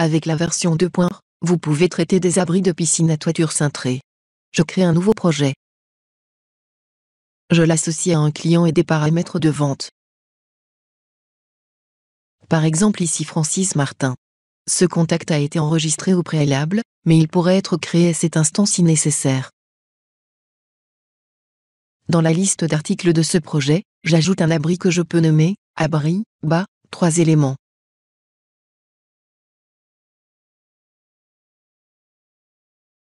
Avec la version 2. Vous pouvez traiter des abris de piscine à toiture cintrée. Je crée un nouveau projet. Je l'associe à un client et des paramètres de vente. Par exemple ici Francis Martin. Ce contact a été enregistré au préalable, mais il pourrait être créé à cet instant si nécessaire. Dans la liste d'articles de ce projet, j'ajoute un abri que je peux nommer « Abri, bas, 3 éléments ».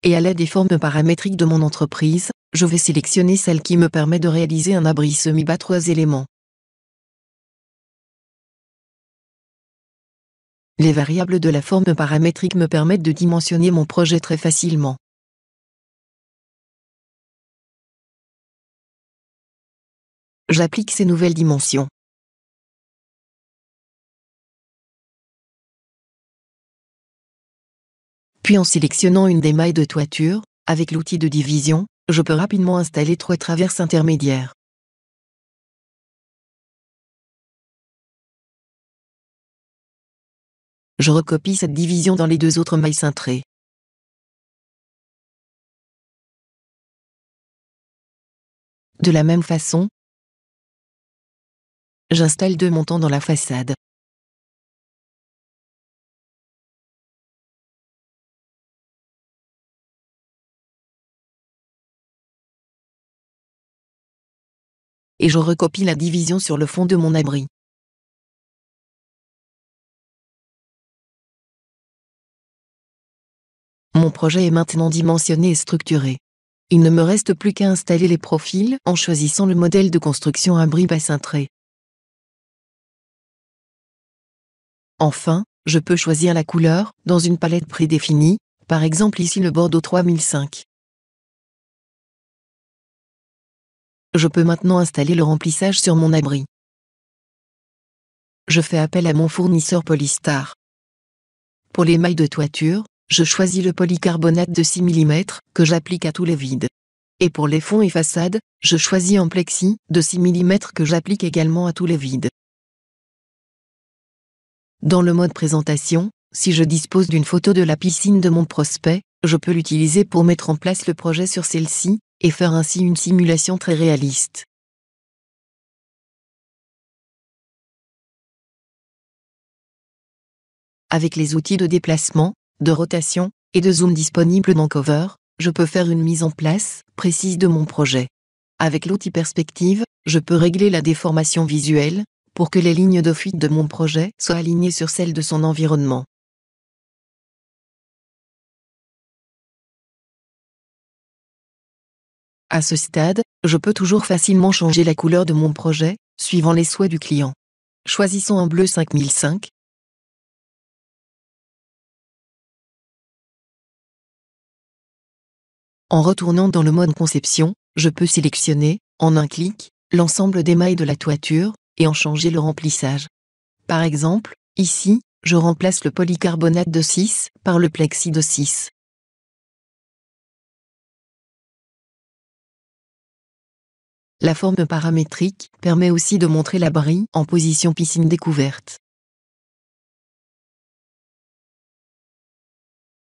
Et à l'aide des formes paramétriques de mon entreprise, je vais sélectionner celle qui me permet de réaliser un abri semi-bas 3 éléments. Les variables de la forme paramétrique me permettent de dimensionner mon projet très facilement. J'applique ces nouvelles dimensions. Puis en sélectionnant une des mailles de toiture, avec l'outil de division, je peux rapidement installer 3 traverses intermédiaires. Je recopie cette division dans les 2 autres mailles cintrées. De la même façon, j'installe 2 montants dans la façade. Et je recopie la division sur le fond de mon abri. Mon projet est maintenant dimensionné et structuré. Il ne me reste plus qu'à installer les profils en choisissant le modèle de construction abri bas cintré. Enfin, je peux choisir la couleur dans une palette prédéfinie, par exemple ici le Bordeaux 3005. Je peux maintenant installer le remplissage sur mon abri. Je fais appel à mon fournisseur Polystar. Pour les mailles de toiture, je choisis le polycarbonate de 6 mm que j'applique à tous les vides. Et pour les fonds et façades, je choisis un plexi de 6 mm que j'applique également à tous les vides. Dans le mode présentation, si je dispose d'une photo de la piscine de mon prospect, je peux l'utiliser pour mettre en place le projet sur celle-ci, et faire ainsi une simulation très réaliste. Avec les outils de déplacement, de rotation, et de zoom disponibles dans Cover, je peux faire une mise en place précise de mon projet. Avec l'outil Perspective, je peux régler la déformation visuelle, pour que les lignes de fuite de mon projet soient alignées sur celles de son environnement. À ce stade, je peux toujours facilement changer la couleur de mon projet, suivant les souhaits du client. Choisissons un bleu 5005. En retournant dans le mode conception, je peux sélectionner, en un clic, l'ensemble des mailles de la toiture, et en changer le remplissage. Par exemple, ici, je remplace le polycarbonate de 6 par le plexi de 6. La forme paramétrique permet aussi de montrer l'abri en position piscine découverte.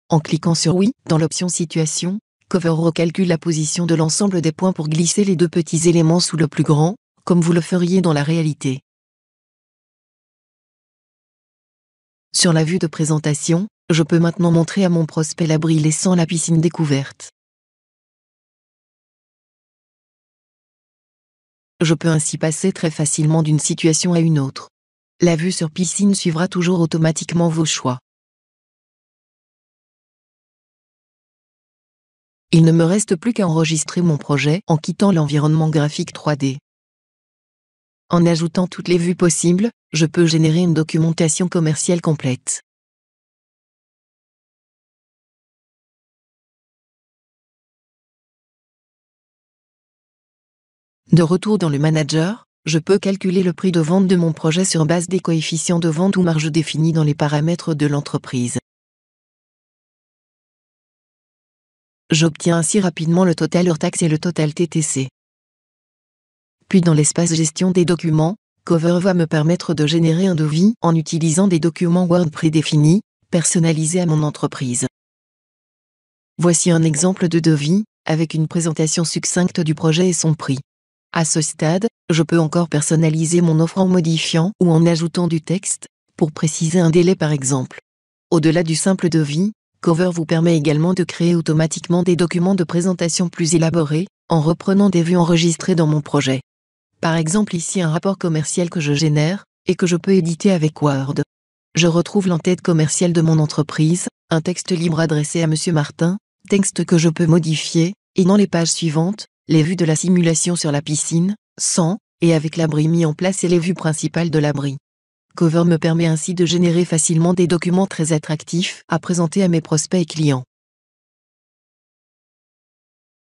En cliquant sur Oui dans l'option Situation, Cover recalcule la position de l'ensemble des points pour glisser les 2 petits éléments sous le plus grand, comme vous le feriez dans la réalité. Sur la vue de présentation, je peux maintenant montrer à mon prospect l'abri laissant la piscine découverte. Je peux ainsi passer très facilement d'une situation à une autre. La vue sur piscine suivra toujours automatiquement vos choix. Il ne me reste plus qu'à enregistrer mon projet en quittant l'environnement graphique 3D. En ajoutant toutes les vues possibles, je peux générer une documentation commerciale complète. De retour dans le manager, je peux calculer le prix de vente de mon projet sur base des coefficients de vente ou marge définis dans les paramètres de l'entreprise. J'obtiens ainsi rapidement le total hors taxe et le total TTC. Puis dans l'espace gestion des documents, Cover va me permettre de générer un devis en utilisant des documents Word prédéfinis, personnalisé à mon entreprise. Voici un exemple de devis, avec une présentation succincte du projet et son prix. À ce stade, je peux encore personnaliser mon offre en modifiant ou en ajoutant du texte, pour préciser un délai par exemple. Au-delà du simple devis, Cover vous permet également de créer automatiquement des documents de présentation plus élaborés, en reprenant des vues enregistrées dans mon projet. Par exemple ici un rapport commercial que je génère, et que je peux éditer avec Word. Je retrouve l'entête commerciale de mon entreprise, un texte libre adressé à Monsieur Martin, texte que je peux modifier, et dans les pages suivantes, les vues de la simulation sur la piscine, sans, et avec l'abri mis en place et les vues principales de l'abri. Cover me permet ainsi de générer facilement des documents très attractifs à présenter à mes prospects et clients.